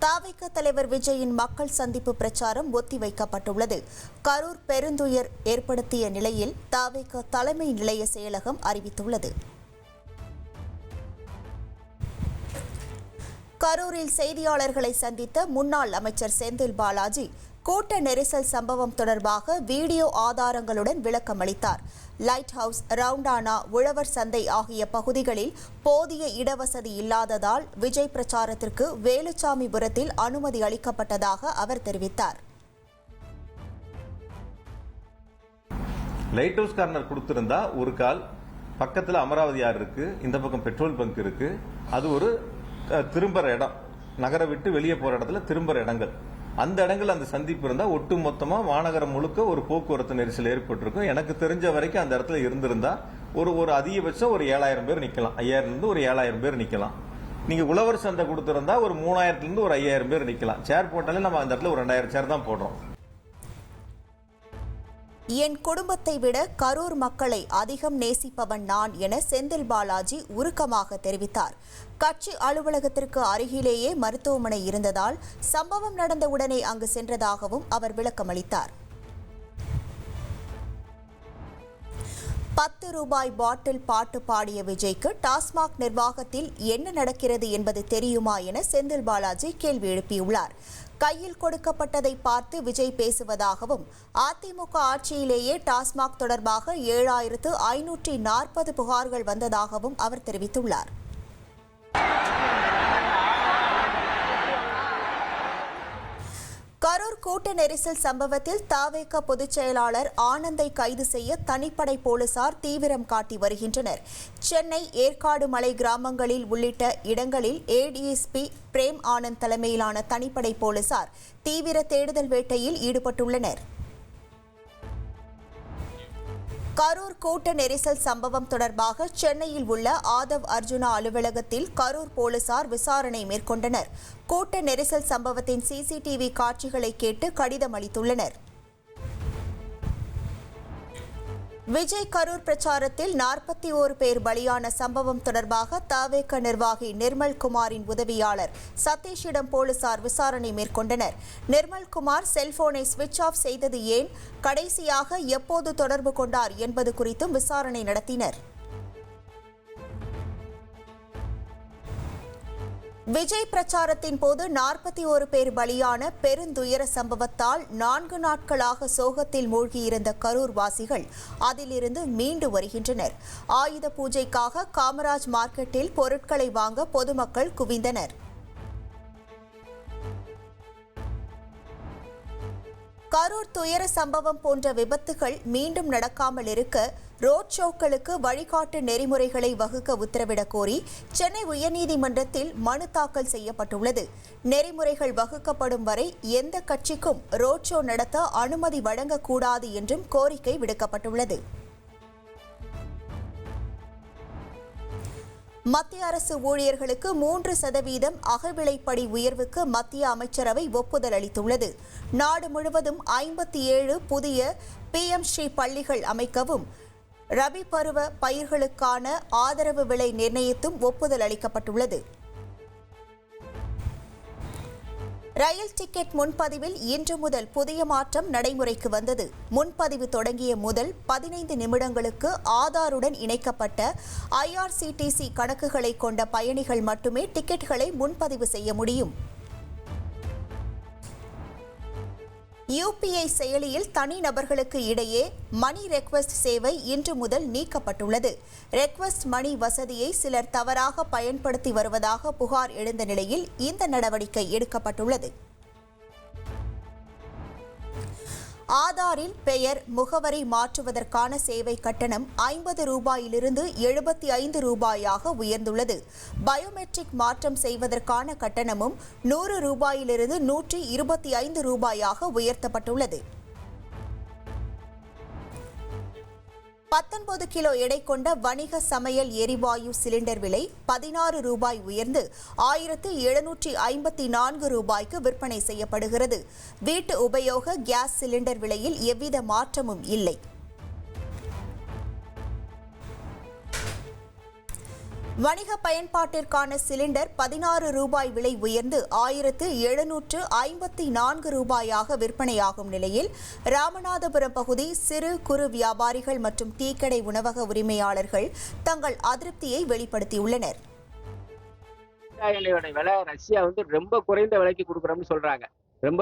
தாவேக தலைவர் விஜயின் மக்கள் சந்திப்பு பிரச்சாரம் ஒத்திவைக்கப்பட்டுள்ளது. கரூர் பெருந்துயர் ஏற்படுத்திய நிலையில் தாவேக தலைமை நிலைய செயலகம் அறிவித்துள்ளது. கரூரில் செய்தியாளர்களை சந்தித்த முன்னாள் அமைச்சர் செந்தில் பாலாஜி கூட்ட நெரிசல் சம்பவம் தொடர்பாக வீடியோ ஆதாரங்களுடன் விளக்கம் அளித்தார். லைட் ஹவுஸ், ரவுண்டானா, உழவர் சந்தை ஆகிய பகுதிகளில் போதிய இடவசதி இல்லாததால் விஜய் பிரச்சாரத்திற்கு வேலுச்சாமிபுரத்தில் அனுமதி அளிக்கப்பட்டதாக அவர் தெரிவித்தார். லைட் ஹவுஸ் கார்னர் கொடுத்திருந்தா ஒரு கால் பக்கத்தில் அமராவதி ஆறு இருக்கு, இந்த பக்கம் பெட்ரோல் பங்க் இருக்கு, அது ஒரு திரும்புற இடம், நகரை விட்டு வெளியே போற இடத்துல திரும்புற இடங்கள், அந்த இடங்கள் அந்த சந்திப்பு இருந்தா ஒட்டு மொத்தமா மாநகரம் முழுக்க ஒரு போக்குவரத்து நெரிசல் ஏற்பட்டிருக்கும். எனக்கு தெரிஞ்ச வரைக்கும் அந்த இடத்துல இருந்திருந்தா ஒரு அதிகபட்சம் ஒரு 7000 பேர் நிக்கலாம், 5000 இருந்து ஒரு 7000 பேர் நிக்கலாம். நீங்க உழவர் சந்தை கொடுத்திருந்தா ஒரு 3000 இருந்து ஒரு 5000 பேர் நிக்கலாம். சேர் போட்டாலே நம்ம அந்த இடத்துல ஒரு 2000 சேர் தான் போடுறோம். என் குடும்பத்தை விட கரூர் மக்களை அதிகம் நேசிப்பவன் நான் என செந்தில் பாலாஜி உருக்கமாக தெரிவித்தார். கட்சி அலுவலகத்திற்கு அருகிலேயே மருத்துவமனை இருந்ததால் சம்பவம் நடந்தவுடனே அங்கு சென்றதாகவும் அவர் விளக்கமளித்தார். 10 ரூபாய் பாட்டில் பாட்டு பாடிய விஜய்க்கு டாஸ்மாக் நிர்வாகத்தில் என்ன நடக்கிறது என்பது தெரியுமா என செந்தில் பாலாஜி கேள்வி எழுப்பியுள்ளார். கையில் கொடுக்கப்பட்டதை பார்த்து விஜய் பேசுவதாகவும் அதிமுக ஆட்சியிலேயே டாஸ்மாக் தொடர்பாக 7540 புகார்கள் வந்ததாகவும் அவர் தெரிவித்துள்ளார். கரூர் கூட்ட நெரிசல் சம்பவத்தில் தாவேக பொதுச் செயலாளர் ஆனந்தை கைது செய்ய தனிப்படை போலீசார் தீவிரம் காட்டி வருகின்றனர். சென்னை, ஏற்காடு மலை கிராமங்களில் உள்ளிட்ட இடங்களில் ஏடிஎஸ்பி பிரேம் ஆனந்த் தலைமையிலான தனிப்படை போலீசார் தீவிர தேடுதல் வேட்டையில் ஈடுபட்டுள்ளனர். கரூர் கூட்ட நெரிசல் சம்பவம் தொடர்பாக சென்னையில் உள்ள ஆதவ் அர்ஜுனா அலுவலகத்தில் கரூர் போலீசார் விசாரணை மேற்கொண்டனர். கூட்ட நெரிசல் சம்பவத்தின் சிசிடிவி காட்சிகளை கேட்டு கடிதம் அளித்துள்ளனர். விஜய் கரூர் பிரச்சாரத்தில் 41 பேர் பலியான சம்பவம் தொடர்பாக தாவேக நிர்வாகி நிர்மல்குமாரின் உதவியாளர் சதீஷிடம் போலீசார் விசாரணை மேற்கொண்டனர். நிர்மல்குமார் செல்போனை சுவிட்ச் ஆஃப் செய்தது ஏன், கடைசியாக எப்போது தொடர்பு கொண்டார் என்பது குறித்தும் விசாரணை நடத்தினர். விஜய் பிரச்சாரத்தின் போது 41 பேர் பலியான பெருந்துயர சம்பவத்தால் 4 நாட்களாக சோகத்தில் மூழ்கியிருந்த கரூர் வாசிகள் அதிலிருந்து மீண்டு வருகின்றனர். ஆயுத பூஜைக்காக காமராஜ் மார்க்கெட்டில் பொருட்களை வாங்க பொதுமக்கள் குவிந்தனர். கரூர் துயர சம்பவம் போன்ற விபத்துகள் மீண்டும் நடக்காமல் இருக்க ரோட் ஷோக்களுக்கு வழிகாட்டு நெறிமுறைகளை வகுக்க உத்தரவிடக் கோரி சென்னை உயர்நீதிமன்றத்தில் மனு தாக்கல் செய்யப்பட்டுள்ளது. நெறிமுறைகள் வகுக்கப்படும் வரை எந்த கட்சிக்கும் ரோட் ஷோ நடத்த அனுமதி வழங்கக்கூடாது என்றும் கோரிக்கை விடுக்கப்பட்டுள்ளது. மத்திய அரசு ஊழியர்களுக்கு 3% அகவிலைப்படி உயர்வுக்கு மத்திய அமைச்சரவை ஒப்புதல் அளித்துள்ளது. நாடு முழுவதும் 57 புதிய PM-ஸ்ரீ பள்ளிகள் அமைக்கவும் ரபி பருவ பயிர்களுக்கான ஆதரவு விலை நிர்ணயித்தும் ஒப்புதல் அளிக்கப்பட்டுள்ளது. ரயில் டிக்கெட் முன்பதிவில் இன்று முதல் புதிய மாற்றம் நடைமுறைக்கு வந்தது. முன்பதிவு தொடங்கிய முதல் 15 நிமிடங்களுக்கு ஆதாருடன் இணைக்கப்பட்ட IRCTC கணக்குகளை கொண்ட பயணிகள் மட்டுமே டிக்கெட்டுகளை முன்பதிவு செய்ய முடியும். UPI செயலியில் தனிநபர்களுக்கு இடையே மணி ரெக்வெஸ்ட் சேவை இன்று முதல் நீக்கப்பட்டுள்ளது. ரெக்வெஸ்ட் மணி வசதியை சிலர் தவறாக பயன்படுத்தி வருவதாக புகார் எழுந்த நிலையில் இந்த நடவடிக்கை எடுக்கப்பட்டுள்ளது. ஆதாரில் பெயர், முகவரி மாற்றுவதற்கான சேவை கட்டணம் 50 ரூபாயிலிருந்து 75 ரூபாயாக உயர்ந்துள்ளது. பயோமெட்ரிக் மாற்றம் செய்வதற்கான கட்டணமும் 100 ரூபாயிலிருந்து 125 ரூபாயாக உயர்த்தப்பட்டுள்ளது. 19 கிலோ எடை கொண்ட வணிக சமையல் எரிவாயு சிலிண்டர் விலை 16 ரூபாய் உயர்ந்து 1754 ரூபாய்க்கு விற்பனை செய்யப்படுகிறது. வீட்டு உபயோக கேஸ் சிலிண்டர் விலையில் எவ்வித மாற்றமும் இல்லை. வணிக பயன்பாட்டிற்கான சிலிண்டர் 16 ரூபாய் விலை உயர்ந்து 1754 ரூபாயாக விற்பனையாகும் நிலையில் ராமநாதபுரம் பகுதி சிறு குறு வியாபாரிகள் மற்றும் டீக்கடை உணவக உரிமையாளர்கள் தங்கள் அதிருப்தியை வெளிப்படுத்தியுள்ளனர். எண்ணெயோட விலை ரஷ்யா ரொம்ப குறைந்த விலைக்கு கொடுக்குறோம்னு சொல்றாங்க.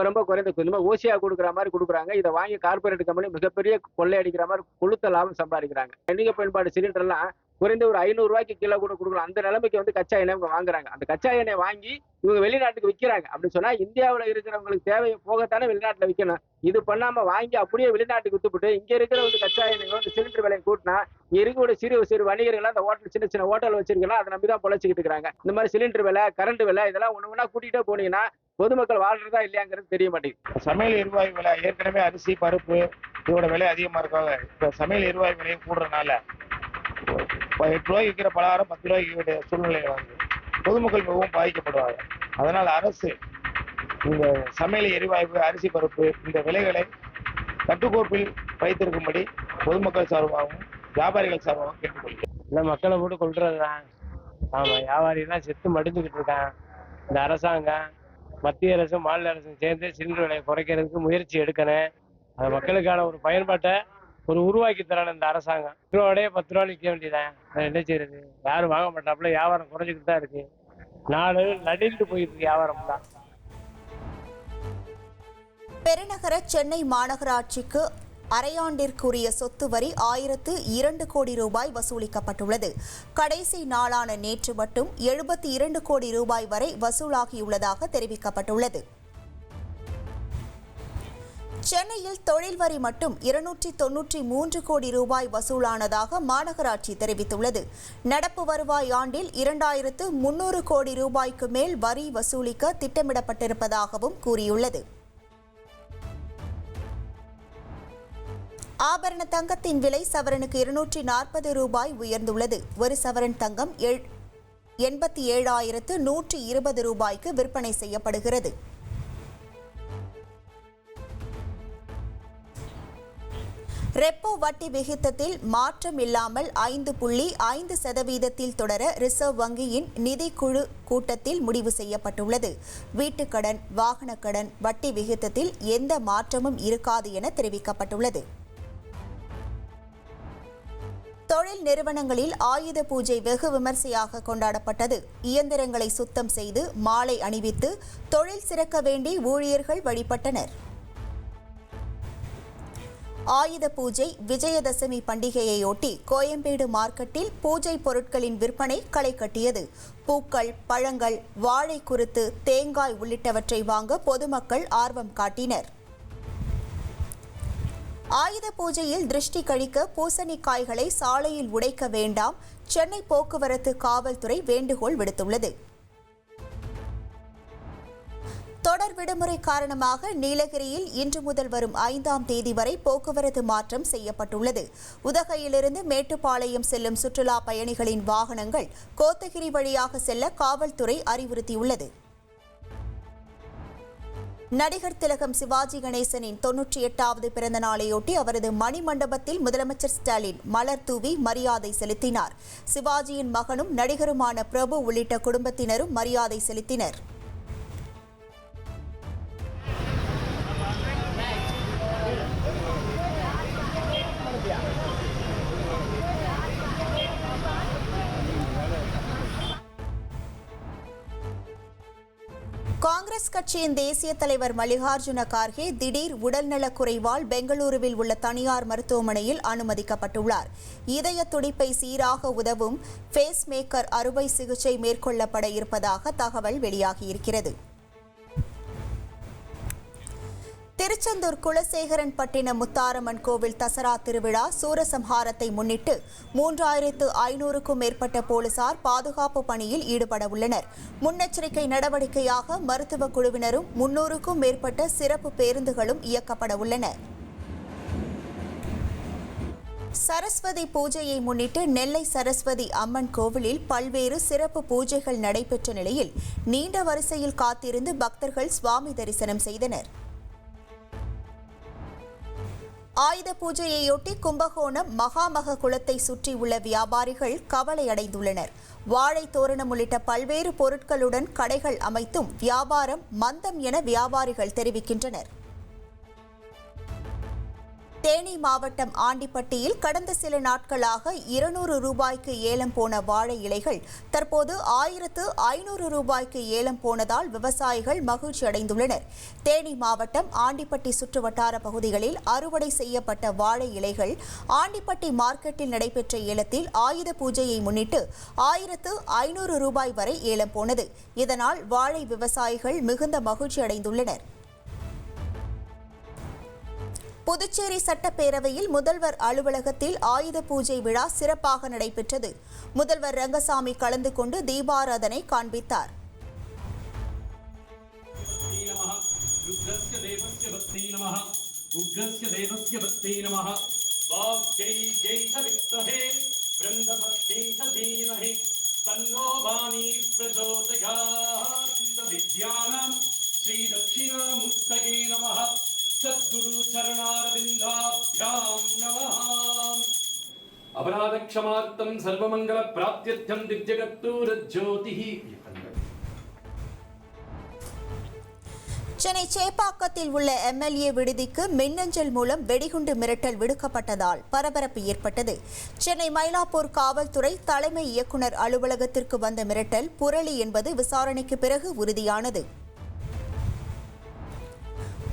ரொம்ப குறைந்த கொஞ்சமா ஓசியா கொடுக்குற மாதிரி கொடுக்குறாங்க. இதை வாங்கி கார்பரேட் கம்பெனி மிகப்பெரிய கொள்ளை அடிக்கிற மாதிரி கொளுத்த லாபம் சம்பாதிக்கிறாங்க. வணிக பயன்பாடு சிலிண்டர் எல்லாம் குறைந்த ஒரு 500 ரூபாய்க்கு கீழே கூட கொடுக்கலாம். அந்த நிலைமைக்கு கச்சா எண்ணெய் வாங்குறாங்க. அந்த கச்சா எண்ணெய் வாங்கி இவங்க வெளிநாட்டுக்கு விற்கிறாங்க. அப்படின்னு சொன்னா இந்தியாவில் இருக்கிறவங்களுக்கு தேவை போகத்தானே வெளிநாட்டுல விற்கணும். இது பண்ணாம வாங்கி அப்படியே வெளிநாட்டுக்கு வித்துப்பட்டு இங்க இருக்கிற கச்சா எண்ணெய் சிலிண்டர் விலையை கூட்டினா இருக்கக்கூடிய சிறு வணிகர்கள் அந்த ஹோட்டல் சின்ன ஹோட்டல் வச்சிருக்கலாம். அதை நம்பிதான் பொழைச்சிக்கிட்டு இருக்காங்க. இந்த மாதிரி சிலிண்டர் விலை, கரண்ட் விலை இதெல்லாம் ஒண்ணு கூட்டிகிட்டே போனீங்கன்னா பொதுமக்கள் வாழ்றதா இல்லையாங்கிறது தெரிய மாட்டேங்குது. சமையல் எரிவாயு விலை ஏற்கனவே அரிசி பருப்பு இதோட விலை அதிகமா இருக்காங்க. இப்ப சமையல் எரிவாயு விலையும் கூடுறதுனால 8 ரூபாய்க்கு விற்கிற பலகாரம் 10 ரூபாய்க்கு சூழ்நிலை வாங்குது. பொதுமக்கள் மிகவும் பாதிக்கப்படுவாங்க. அதனால் அரசு இந்த சமையல் எரிவாயு, அரிசி பருப்பு இந்த விலைகளை கட்டுக்கோப்பில் வைத்திருக்கும்படி பொதுமக்கள் சார்பாகவும் வியாபாரிகள் சார்பாகவும் கேட்டுக்கொள்கிறேன். இல்லை மக்களை போட்டு கொள்றதுதான். ஆமாம், வியாபாரிலாம் செத்து மடிஞ்சுக்கிட்டு இருக்கான். இந்த அரசாங்கம் மத்திய அரசும் மாநில அரசும் சேர்ந்து சிலிண்டர் விலையை குறைக்கிறதுக்கு முயற்சி எடுக்கணும். அது மக்களுக்கான ஒரு பயன்பாட்டை உருவாக்கி தரணும் இந்த அரசாங்கம். 10 ரூபாயே 10 ரூபா நிற்க வேண்டியதான். என்ன செய்யறது? யாரும் வாங்க மாட்டாப்புல. வியாபாரம் குறைஞ்சிக்கிட்டு தான் இருக்கு. நாடு நடிந்து போயிட்டு இருக்கு வியாபாரம் தான். பெருநகர சென்னை மாநகராட்சிக்கு அரையாண்டிற்குரிய சொத்து வரி 1002 கோடி ரூபாய் வசூலிக்கப்பட்டுள்ளது. கடைசி நாளான நேற்று மட்டும் 72 கோடி ரூபாய் வரை வசூலாகியுள்ளதாக தெரிவிக்கப்பட்டுள்ளது. சென்னையில் தொழில் வரி மட்டும் 293 கோடி ரூபாய் வசூலானதாக மாநகராட்சி தெரிவித்துள்ளது. நடப்பு வருவாய் ஆண்டில் 2300 கோடி ரூபாய்க்கு மேல் வரி வசூலிக்க திட்டமிடப்பட்டிருப்பதாகவும் கூறியுள்ளது. ஆபரண தங்கத்தின் விலை சவரனுக்கு 240 ரூபாய் உயர்ந்துள்ளது. ஒரு சவரன் தங்கம் 87,120 ரூபாய்க்கு விற்பனை செய்யப்படுகிறது. ரெப்போ வட்டி விகிதத்தில் மாற்றம் இல்லாமல் 5.5% தொடர ரிசர்வ் வங்கியின் நிதிக்குழு கூட்டத்தில் முடிவு செய்யப்பட்டுள்ளது. வீட்டுக்கடன், வாகனக்கடன் வட்டி விகிதத்தில் எந்த மாற்றமும் இருக்காது என தெரிவிக்கப்பட்டுள்ளது. தொழில் நிறுவனங்களில் ஆயுத பூஜை வெகு விமர்சையாக கொண்டாடப்பட்டது. இயந்திரங்களை சுத்தம் செய்து மாலை அணிவித்து தொழில் சிறக்க வேண்டி ஊழியர்கள் வழிபட்டனர். ஆயுத பூஜை, விஜயதசமி பண்டிகையையொட்டி கோயம்பேடு மார்க்கெட்டில் பூஜை பொருட்களின் விற்பனை களை கட்டியது. பூக்கள், பழங்கள், வாழை குருத்து, தேங்காய் உள்ளிட்டவற்றை வாங்க பொதுமக்கள் ஆர்வம் காட்டினர். ஆயுத பூஜையில் திருஷ்டி கழிக்க பூசணிக்காய்களை சாலையில் உடைக்க வேண்டாம், சென்னை போக்குவரத்து காவல்துறை வேண்டுகோள் விடுத்துள்ளது. தொடர் விடுமுறை காரணமாக நீலகிரியில் இன்று முதல் வரும் 5ஆம் தேதி வரை போக்குவரத்து மாற்றம் செய்யப்பட்டுள்ளது. உதகையிலிருந்து மேட்டுப்பாளையம் செல்லும் சுற்றுலா பயணிகளின் வாகனங்கள் கோத்தகிரி வழியாக செல்ல காவல்துறை அறிவுறுத்தியுள்ளது. நடிகர் திலகம் சிவாஜி கணேசனின் 98வது பிறந்த நாளையொட்டி அவரது மணிமண்டபத்தில் முதலமைச்சர் ஸ்டாலின் மலர் தூவி மரியாதை செலுத்தினார். சிவாஜியின் மகனும் நடிகருமான பிரபு உள்ளிட்ட குடும்பத்தினரும் மரியாதை செலுத்தினர். காங்கிரஸ் கட்சியின் தேசிய தலைவர் மல்லிகார்ஜுன கார்கே திடீர் உடல்நலக் குறைவால் பெங்களூருவில் உள்ள தனியார் மருத்துவமனையில் அனுமதிக்கப்பட்டுள்ளார். இதய துடிப்பை சீராக உதவும் பேஸ் மேக்கர் அறுவை சிகிச்சை மேற்கொள்ளப்பட இருப்பதாக தகவல் வெளியாகியிருக்கிறது. திருச்செந்தூர் குலசேகரன்பட்டினம் முத்தாரம்மன் கோவில் தசரா திருவிழா சூரசம்ஹாரத்தை முன்னிட்டு 3500க்கும் மேற்பட்ட போலீசார் பாதுகாப்பு பணியில் ஈடுபட உள்ளனர். முன்னெச்சரிக்கை நடவடிக்கையாக மருத்துவ குழுவினரும் 300க்கும் மேற்பட்ட சிறப்பு பேருந்துகளும் இயக்கப்பட உள்ளன. சரஸ்வதி பூஜையை முன்னிட்டு நெல்லை சரஸ்வதி அம்மன் கோவிலில் பல்வேறு சிறப்பு பூஜைகள் நடைபெற்ற நிலையில் நீண்ட வரிசையில் காத்திருந்து பக்தர்கள் சுவாமி தரிசனம் செய்தனர். ஆயுத பூஜையையொட்டி கும்பகோணம் மகாமக குளத்தை சுற்றியுள்ள வியாபாரிகள் கவலையடைந்துள்ளனர். வாழை தோரணம் உள்ளிட்ட பல்வேறு பொருட்களுடன் கடைகள் அமைத்தும் வியாபாரம் மந்தம் என வியாபாரிகள் தெரிவிக்கின்றனர். தேனி மாவட்டம் ஆண்டிப்பட்டியில் கடந்த சில நாட்களாக 200 ரூபாய்க்கு ஏலம் போன வாழை இலைகள் தற்போது 1500 ரூபாய்க்கு ஏலம் போனதால் விவசாயிகள் மகிழ்ச்சி அடைந்துள்ளனர். தேனி மாவட்டம் ஆண்டிப்பட்டி சுற்றுவட்டார பகுதிகளில் அறுவடை செய்யப்பட்ட வாழை இலைகள் ஆண்டிப்பட்டி மார்க்கெட்டில் நடைபெற்ற ஏலத்தில் ஆயுத பூஜையை முன்னிட்டு 1500 ரூபாய் வரை ஏலம் போனது. இதனால் வாழை விவசாயிகள் மிகுந்த மகிழ்ச்சி அடைந்துள்ளனர். புதுச்சேரி சட்டப்பேரவையில் முதல்வர் அலுவலகத்தில் ஆயுத பூஜை விழா சிறப்பாக நடைபெற்றது. முதல்வர் ரங்கசாமி கலந்து கொண்டு தீபாராதனை காண்பித்தார். सद्गुरु चरणारविन्दाभ्यां नमः। अपराधक्षमार्थं सर्वमङ्गलप्राप्त्यर्थं दिव्यकर्पूरज्योतिः. சென்னை சேப்பாக்கத்தில் உள்ள எம்எல்ஏ விடுதிக்கு மின்னஞ்சல் மூலம் வெடிகுண்டு மிரட்டல் விடுக்கப்பட்டதால் பரபரப்பு ஏற்பட்டது. சென்னை மயிலாப்பூர் காவல்துறை தலைமை இயக்குநர் அலுவலகத்திற்கு வந்த மிரட்டல் புரளி என்பது விசாரணைக்கு பிறகு உறுதியானது.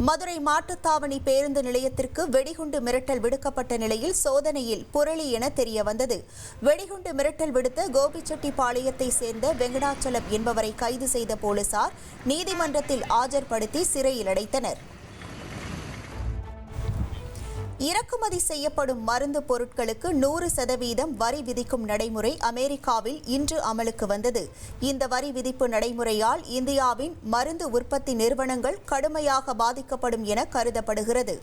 மதுரை மாட்டுத்தாவணி பேருந்து நிலையத்திற்கு வெடிகுண்டு மிரட்டல் விடுக்கப்பட்ட நிலையில் சோதனையில் புரளி என தெரிய வந்தது. வெடிகுண்டு மிரட்டல் விடுத்த கோபிச்செட்டிப்பாளையத்தை சேர்ந்த வெங்கடாச்சலம் என்பவரை கைது செய்த போலீசார் நீதிமன்றத்தில் ஆஜர்படுத்தி சிறையில் அடைத்தனர். இறக்குமதி செய்யப்படும் மருந்து பொருட்களுக்கு 100% வரி விதிக்கும் நடைமுறை அமெரிக்காவில் இன்று அமலுக்கு வந்தது. இந்த வரி விதிப்பு நடைமுறையால் இந்தியாவின் மருந்து உற்பத்தி நிறுவனங்கள் கடுமையாக பாதிக்கப்படும் என கருதப்படுகிறது.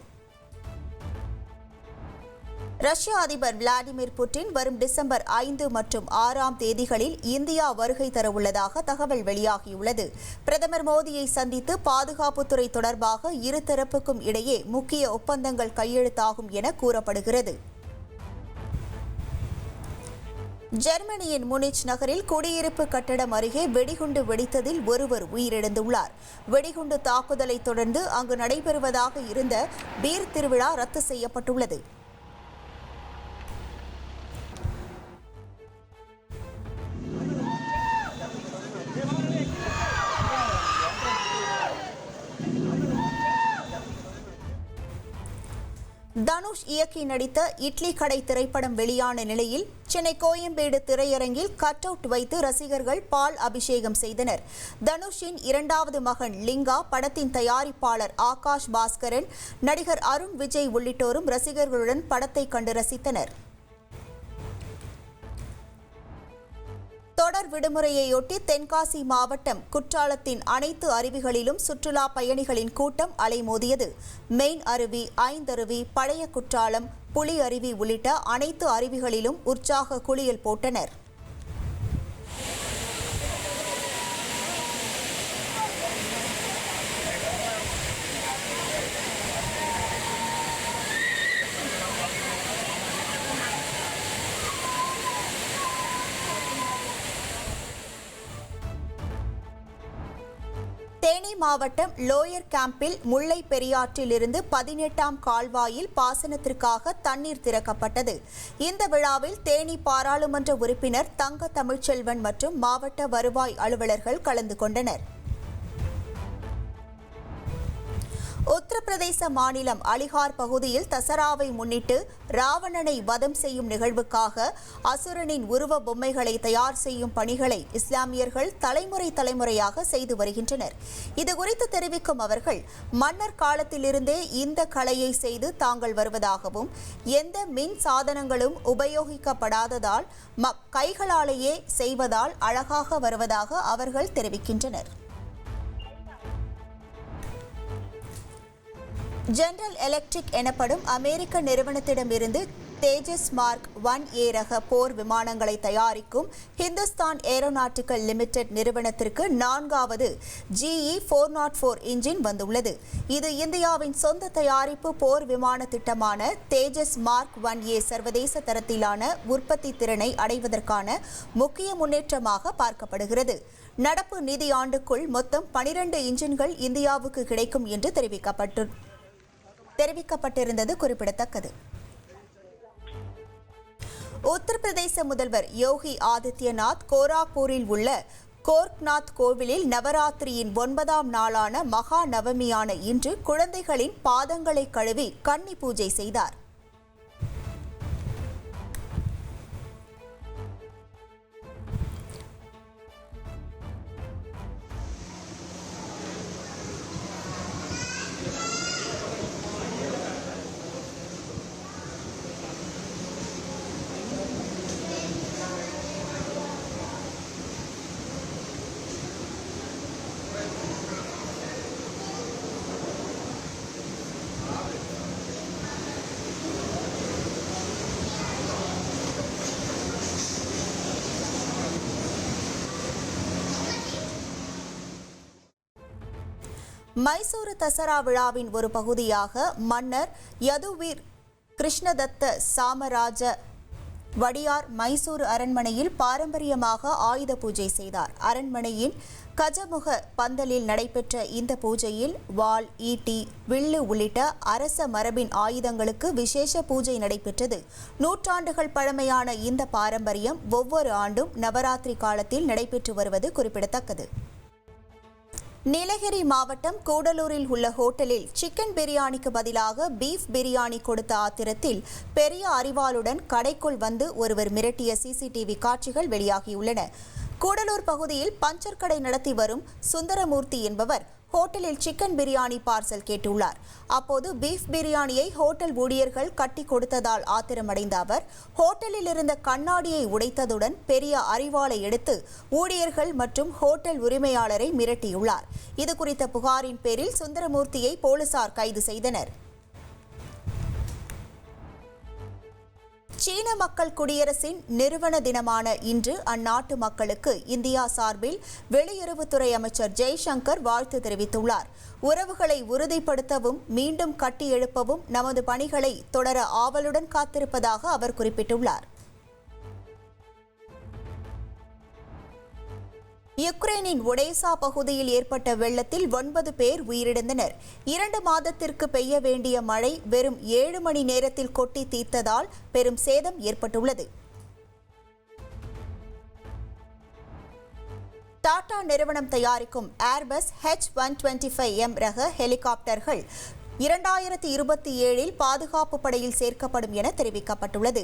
ரஷ்ய அதிபர் விளாடிமிர் புட்டின் வரும் டிசம்பர் 5 மற்றும் 6ஆம் தேதிகளில் இந்தியா வருகை தரவுள்ளதாக தகவல் வெளியாகியுள்ளது. பிரதமர் மோடியை சந்தித்து பாதுகாப்புத்துறை தொடர்பாக இருதரப்புக்கும் இடையே முக்கிய ஒப்பந்தங்கள் கையெழுத்தாகும் என கூறப்படுகிறது. ஜெர்மனியின் முனிச் நகரில் குடியிருப்பு கட்டடம் அருகே வெடிகுண்டு வெடித்ததில் ஒருவர் உயிரிழந்துள்ளார். வெடிகுண்டு தாக்குதலை தொடர்ந்து அங்கு நடைபெறுவதாக இருந்த பீர் திருவிழா ரத்து செய்யப்பட்டுள்ளது. தனுஷ் இயக்கி நடித்த இட்லி கடை திரைப்படம் வெளியான நிலையில் சென்னை கோயம்பேடு திரையரங்கில் கட் அவுட் வைத்து ரசிகர்கள் பால் அபிஷேகம் செய்தனர். தனுஷின் 2வது மகன் லிங்கா, படத்தின் தயாரிப்பாளர் ஆகாஷ் பாஸ்கரன், நடிகர் அருண் விஜய் உள்ளிட்டோரும் ரசிகர்களுடன் படத்தை கண்டு ரசித்தனர். தொடர் விடுமுறையொட்டி தென்காசி மாவட்டம் குற்றாலத்தின் அனைத்து அருவிகளிலும் சுற்றுலா பயணிகளின் கூட்டம் அலைமோதியது. மெயின் அருவி, ஐந்தருவி, பழைய குற்றாலம், புலி அருவி உள்ளிட்ட அனைத்து அருவிகளிலும் உற்சாக குளியல் போட்டனர். தேனி மாவட்டம் லோயர் கேம்பில் முல்லை பெரியாற்றில் இருந்து 18ஆம் கால்வாயில் பாசனத்திற்காக தண்ணீர் திறக்கப்பட்டது. இந்த விழாவில் தேனி பாராளுமன்ற உறுப்பினர் தங்க தமிழ்ச்செல்வன் மற்றும் மாவட்ட வருவாய் அலுவலர்கள் கலந்து கொண்டனர். உத்தரப்பிரதேச மாநிலம் அலிகார் பகுதியில் தசராவை முன்னிட்டு ராவணனை வதம் செய்யும் நிகழ்வுக்காக அசுரனின் உருவ பொம்மைகளை தயார் செய்யும் பணிகளை இஸ்லாமியர்கள் தலைமுறையாக செய்து வருகின்றனர். இதுகுறித்து தெரிவிக்கும் அவர்கள், மன்னர் காலத்திலிருந்தே இந்த கலையை செய்து தாங்கள் வருவதாகவும், எந்த மின் சாதனங்களும் உபயோகிக்கப்படாததால் கைகளாலேயே செய்வதால் அழகாக வருவதாக அவர்கள் தெரிவிக்கின்றனர். ஜெனரல் எலக்ட்ரிக் எனப்படும் அமெரிக்க நிறுவனத்திடமிருந்து தேஜஸ் மார்க் 1A ரக போர் விமானங்களை தயாரிக்கும் ஹிந்துஸ்தான் ஏரோநாட்டிக்கல் லிமிடெட் நிறுவனத்திற்கு 4வது GE 404 இன்ஜின் வந்துள்ளது. இது இந்தியாவின் சொந்த தயாரிப்பு போர் விமான திட்டமான தேஜஸ் மார்க் 1A சர்வதேச தரத்திலான உற்பத்தி திறனை அடைவதற்கான முக்கிய முன்னேற்றமாக பார்க்கப்படுகிறது. நடப்பு நிதி ஆண்டுக்குள் மொத்தம் 12 இன்ஜின்கள் இந்தியாவுக்கு கிடைக்கும் என்று தெரிவிக்கப்பட்டிருந்தது குறிப்பிடத்தக்கது. உத்தரப்பிரதேச முதல்வர் யோகி ஆதித்யநாத் கோராக்பூரில் உள்ள கோர்க்நாத் கோவிலில் நவராத்திரியின் 9ஆம் நாளான மகா நவமியான இன்று குழந்தைகளின் பாதங்களை கழுவி கன்னி பூஜை செய்தார். மைசூரு தசரா விழாவின் ஒரு பகுதியாக மன்னர் யதுவீர் கிருஷ்ணதத்த சாமராஜ வடியார் மைசூரு அரண்மனையில் பாரம்பரியமாக ஆயுத பூஜை செய்தார். அரண்மனையின் கஜமுக பந்தலில் நடைபெற்ற இந்த பூஜையில் வாள், ஈட்டி, வில்லு உள்ளிட்ட அரச மரபின் ஆயுதங்களுக்கு விசேஷ பூஜை நடைபெற்றது. நூற்றாண்டுகள் பழமையான இந்த பாரம்பரியம் ஒவ்வொரு ஆண்டும் நவராத்திரி காலத்தில் நடைபெற்று வருவது குறிப்பிடத்தக்கது. நீலகிரி மாவட்டம் கூடலூரில் உள்ள ஹோட்டலில் சிக்கன் பிரியாணிக்கு பதிலாக பீஃப் பிரியாணி கொடுத்த ஆத்திரத்தில் பெரிய அரிவாளுடன் கடைக்குள் வந்து ஒருவர் மிரட்டிய சிசிடிவி காட்சிகள் வெளியாகியுள்ளன. கூடலூர் பகுதியில் பஞ்சர் கடை நடத்தி வரும் சுந்தரமூர்த்தி என்பவர் ஹோட்டலில் சிக்கன் பிரியாணி பார்சல் கேட்டுள்ளார். அப்போது பீஃப் பிரியாணியை ஹோட்டல் ஊழியர்கள் கட்டி கொடுத்ததால் ஆத்திரமடைந்த அவர் ஹோட்டலில் இருந்த கண்ணாடியை உடைத்ததுடன் பெரிய அரிவாளை எடுத்து ஊழியர்கள் மற்றும் ஹோட்டல் உரிமையாளரை மிரட்டியுள்ளார். இதுகுறித்த புகாரின் பேரில் சுந்தரமூர்த்தியை போலீசார் கைது செய்தனர். சீன மக்கள் குடியரசின் நிறுவன தினமான இன்று அந்நாட்டு மக்களுக்கு இந்தியா சார்பில் வெளியுறவுத்துறை அமைச்சர் ஜெய்சங்கர் வாழ்த்து தெரிவித்துள்ளார். உறவுகளை உறுதிப்படுத்தவும் மீண்டும் கட்டி எழுப்பவும் நமது பணிகளை தொடர ஆவலுடன் காத்திருப்பதாக அவர் குறிப்பிட்டுள்ளார். யுக்ரைனின் ஒடேசா பகுதியில் ஏற்பட்ட வெள்ளத்தில் 9 பேர் உயிரிழந்தனர். 2 மாதத்திற்கு பெய்ய வேண்டிய மழை வெறும் 7 மணி நேரத்தில் கொட்டி தீர்த்ததால் பெரும் சேதம் ஏற்பட்டுள்ளது. டாடா நிறுவனம் தயாரிக்கும் ஏர்பஸ் H125M ரக ஹெலிகாப்டர்கள் 2027இல் பாதுகாப்பு படையில் சேர்க்கப்படும் என தெரிவிக்கப்பட்டுள்ளது.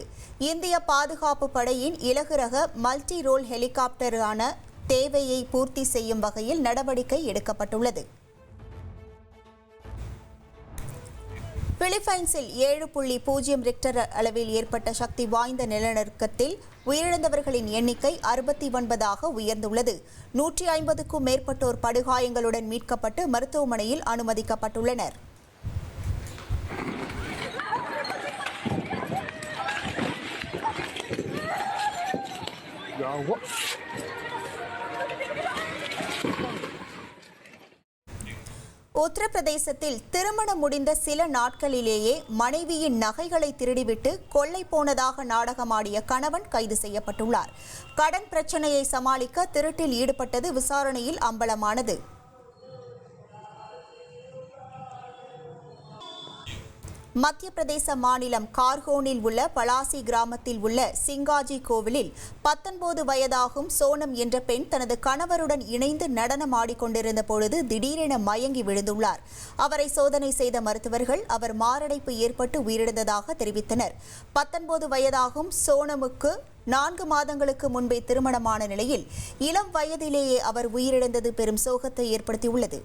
இந்திய பாதுகாப்பு படையின் இலகு ரக மல்டி ரோல் ஹெலிகாப்டரான தேவையை பூர்த்தி செய்யும் வகையில் நடவடிக்கை எடுக்கப்பட்டுள்ளது. பிலிப்பைன்ஸில் 7.0 ரிக்டர் அளவில் ஏற்பட்ட சக்தி வாய்ந்த நிலநடுக்கத்தில் உயிரிழந்தவர்களின் எண்ணிக்கை 69ஆக உயர்ந்துள்ளது. 150க்கும் மேற்பட்டோர் படுகாயங்களுடன் மீட்கப்பட்டு மருத்துவமனையில் அனுமதிக்கப்பட்டுள்ளனர். உத்தரப்பிரதேசத்தில் திருமணம் முடிந்த சில நாட்களிலேயே மனைவியின் நகைகளை திருடிவிட்டு கொள்ளை போனதாக நாடகமாடிய கணவன் கைது செய்யப்பட்டுள்ளார். கடன் பிரச்சனையை சமாளிக்க திருட்டில் ஈடுபட்டது விசாரணையில் அம்பலமானது. மத்திய பிரதேச மாநிலம் கார்கோனில் உள்ள பலாசி கிராமத்தில் உள்ள சிங்காஜி கோவிலில் 19 வயதாகும் சோனம் என்ற பெண் தனது கணவருடன் இணைந்து நடனம் ஆடிக்கொண்டிருந்த பொழுது திடீரென மயங்கி விழுந்துள்ளார். அவரை சோதனை செய்த மருத்துவர்கள் அவர் மாரடைப்பு ஏற்பட்டு உயிரிழந்ததாக தெரிவித்தனர். 19 வயதாகும் சோனமுக்கு 4 மாதங்களுக்கு முன்பே திருமணமான நிலையில் இளம் வயதிலேயே அவர் உயிரிழந்தது பெரும் சோகத்தை ஏற்படுத்தியுள்ளது.